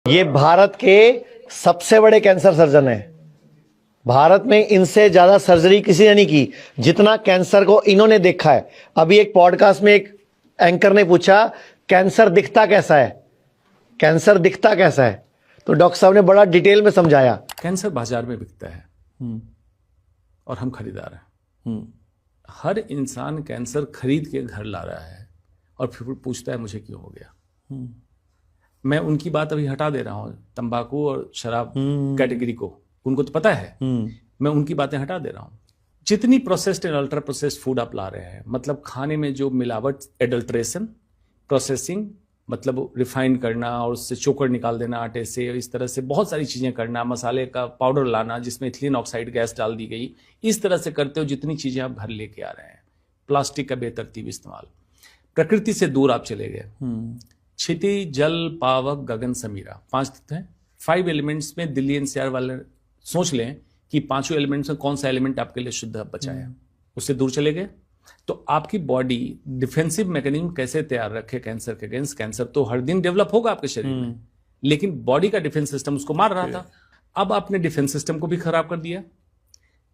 ये भारत के सबसे बड़े कैंसर सर्जन है। भारत में इनसे ज्यादा सर्जरी किसी ने नहीं की, जितना कैंसर को इन्होंने देखा है। अभी एक पॉडकास्ट में एक एंकर ने पूछा, कैंसर दिखता कैसा है, कैंसर दिखता कैसा है? तो डॉक्टर साहब ने बड़ा डिटेल में समझाया। कैंसर बाजार में बिकता है और हम खरीदार हैं। हर इंसान कैंसर खरीद के घर ला रहा है और फिर पूछता है मुझे क्यों हो गया। मैं उनकी बात अभी हटा दे रहा हूं, तंबाकू और शराब कैटेगरी को, उनको तो पता है। मैं उनकी बातें हटा दे रहा हूं। जितनी processed and ultra processed food आप ला रहे हैं, मतलब खाने में जो मिलावट, एडल्ट्रेशन, प्रोसेसिंग, मतलब रिफाइंड करना और उससे चोकर निकाल देना आटे से, इस तरह से बहुत सारी चीजें करना, मसाले का पाउडर लाना जिसमें इथिलीन ऑक्साइड गैस डाल दी गई, इस तरह से करते हो जितनी चीजें आप घर लेके आ रहे हैं। प्लास्टिक का बेतरतीब इस्तेमाल, प्रकृति से दूर आप चले गए। क्षिति, जल, पावक, गगन, समीरा, 5 तत्व हैं। 5 एलिमेंट्स में दिल्ली एनसीआर वाले सोच लें कि 5 एलिमेंट्स में कौन सा एलिमेंट आपके लिए शुद्ध बचा है, उससे दूर चले गए। तो आपकी बॉडी डिफेंसिव मैकेनिज्म कैसे तैयार रखे कैंसर के अगेंस्ट? कैंसर तो हर दिन डेवलप होगा आपके शरीर में, लेकिन बॉडी का डिफेंस सिस्टम उसको मार रहा था। अब आपने डिफेंस सिस्टम को भी खराब कर दिया।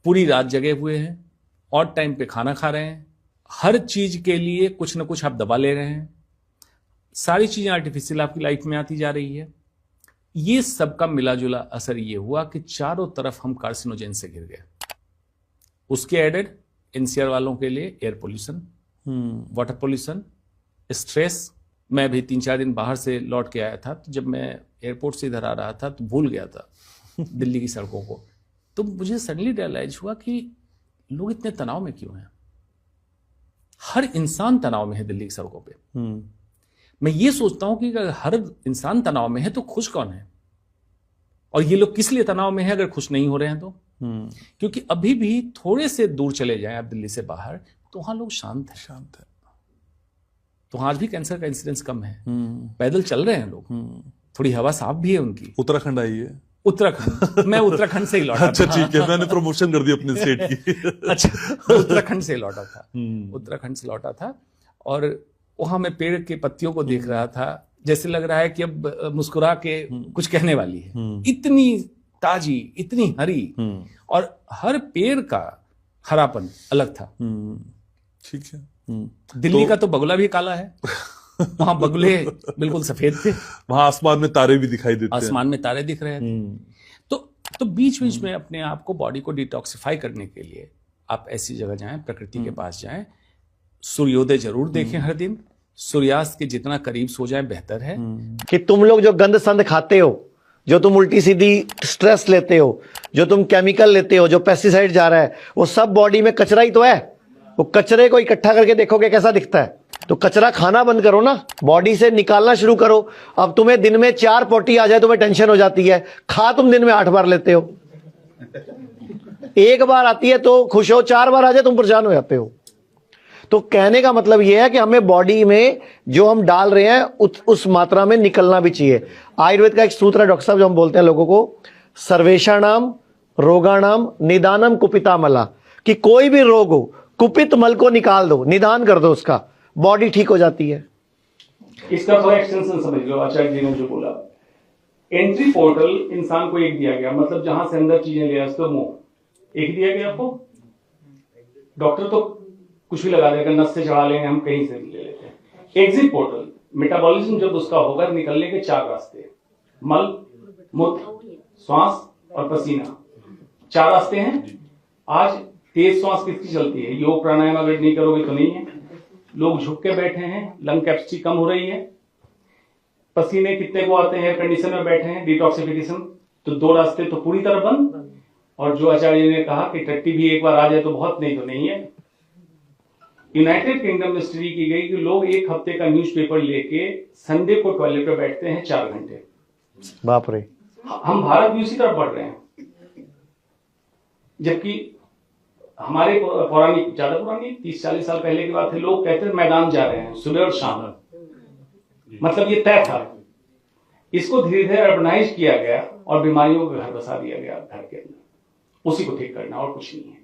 पूरी रात जगे हुए हैं, और टाइम पे खाना खा रहे हैं, हर चीज के लिए कुछ ना कुछ आप दबा ले रहे हैं, सारी चीजें आर्टिफिशियल आपकी लाइफ में आती जा रही है। ये सबका मिला जुला असर ये हुआ कि चारों तरफ हम कार्सिनोजेन से घिर गए। उसके एडेड एनसीआर वालों के लिए air pollution, water pollution, stress. मैं भी 3-4 दिन बाहर से लौट के आया था, तो जब मैं एयरपोर्ट से इधर आ रहा था तो भूल गया था दिल्ली की सड़कों को। तो मुझे सडनली रियलाइज हुआ कि लोग इतने तनाव में क्यों हैं। हर इंसान तनाव में है दिल्ली की सड़कों पे। मैं ये सोचता हूं कि अगर हर इंसान तनाव में है तो खुश कौन है? और ये लोग किस लिए तनाव में है अगर खुश नहीं हो रहे हैं तो? क्योंकि अभी भी थोड़े से दूर चले जाएं आप दिल्ली से बाहर, तो वहां लोग शांत है। तो आज भी कैंसर का इंसिडेंस कम है। पैदल चल रहे हैं लोग, थोड़ी हवा साफ भी है उनकी। उत्तराखंड आई है। उत्तराखंड, मैं उत्तराखंड से ही लौटा। अच्छा, ठीक है, मैंने प्रमोशन कर दी अपने स्टेट की। अच्छा, उत्तराखंड से लौटा था। उत्तराखंड से लौटा था और वहां मैं पेड़ के पत्तियों को देख रहा था, जैसे लग रहा है कि अब मुस्कुरा के कुछ कहने वाली है। इतनी ताजी, इतनी हरी, और हर पेड़ का हरापन अलग था। ठीक है। दिल्ली का तो बगुला भी काला है, वहां बगुले बिल्कुल सफेद थे। वहां आसमान में तारे भी दिखाई देते हैं। आसमान में तारे दिख रहे थे। तो बीच बीच में अपने आप को, बॉडी को डिटॉक्सिफाई करने के लिए आप ऐसी जगह जाएं, प्रकृति के पास जाएं। सूर्योदय जरूर देखें हर दिन, सूर्यास्त के जितना करीब सो जाए बेहतर है। कि तुम लोग जो गंद संद खाते हो, जो तुम उल्टी सीधी स्ट्रेस लेते हो, जो तुम केमिकल लेते हो, जो पेस्टिसाइड जा रहा है, वो सब बॉडी में कचरा ही तो है। वो कचरे को इकट्ठा करके देखोगे कैसा दिखता है। तो कचरा खाना बंद करो ना, बॉडी से निकालना शुरू करो। अब तुम्हें दिन में 4 पोटी आ जाए तुम्हें टेंशन हो जाती है, खा तुम दिन में 8 बार लेते हो। 1 बार आती है तो खुश हो, 4 बार आ जाए तुम परेशान हो जाते हो। तो कहने का मतलब यह है कि हमें बॉडी में जो हम डाल रहे हैं उस मात्रा में निकलना भी चाहिए। आयुर्वेद का एक सूत्र है डॉक्टर साहब, जो हम बोलते हैं लोगों को, सर्वेषाणाम रोगाणाम निदानम कुपितामला, कि कोई भी रोग हो, कुपित मल को निकाल दो, निदान कर दो उसका, बॉडी ठीक हो जाती है। इसका थोड़ा एक्सटेंशन समझ लो। आचार्य जी ने जो बोला, एंट्री पोर्टल इंसान को एक दिया गया, मतलब जहां से अंदर चीजें ले आते, मुंह एक दिया गया आपको। डॉक्टर तो कुछ भी लगा देगा, नस से चढ़ा लेंगे, हम कहीं से भी ले लेते हैं। एग्जिट पोर्टल, मेटाबॉलिज्म जब उसका होगा, निकलने के 4 रास्ते, मल, मूत्र, श्वास और पसीना, 4 रास्ते हैं। आज तेज श्वास किसकी चलती है? योग प्राणायाम अगर नहीं करोगे तो नहीं है। लोग झुक के बैठे हैं, लंग कैपेसिटी कम हो रही है। पसीने कितने को आते हैं, कंडीशन में बैठे हैं, डिटॉक्सिफिकेशन। तो 2 रास्ते तो पूरी तरह बंद। और जो आचार्य ने कहा कि टट्टी भी एक बार आ जाए तो बहुत, नहीं तो नहीं है। यूनाइटेड किंगडम में स्टडी की गई कि लोग 1 हफ्ते का न्यूज़पेपर लेके संडे को टॉयलेट पे बैठते हैं 4 घंटे। बाप रे। हम भारत भी उसी तरफ बढ़ रहे हैं, जबकि हमारे पौराणिक, ज्यादा पुरानी 30-40 साल पहले की बात है, लोग कहते थे मैदान जा रहे हैं सुबह और शाम, मतलब ये तय था। इसको धीरे धीरे अर्बनाइज किया गया और बीमारियों को घर बसा दिया गया घर के अंदर। उसी को ठीक करना और कुछ नहीं है।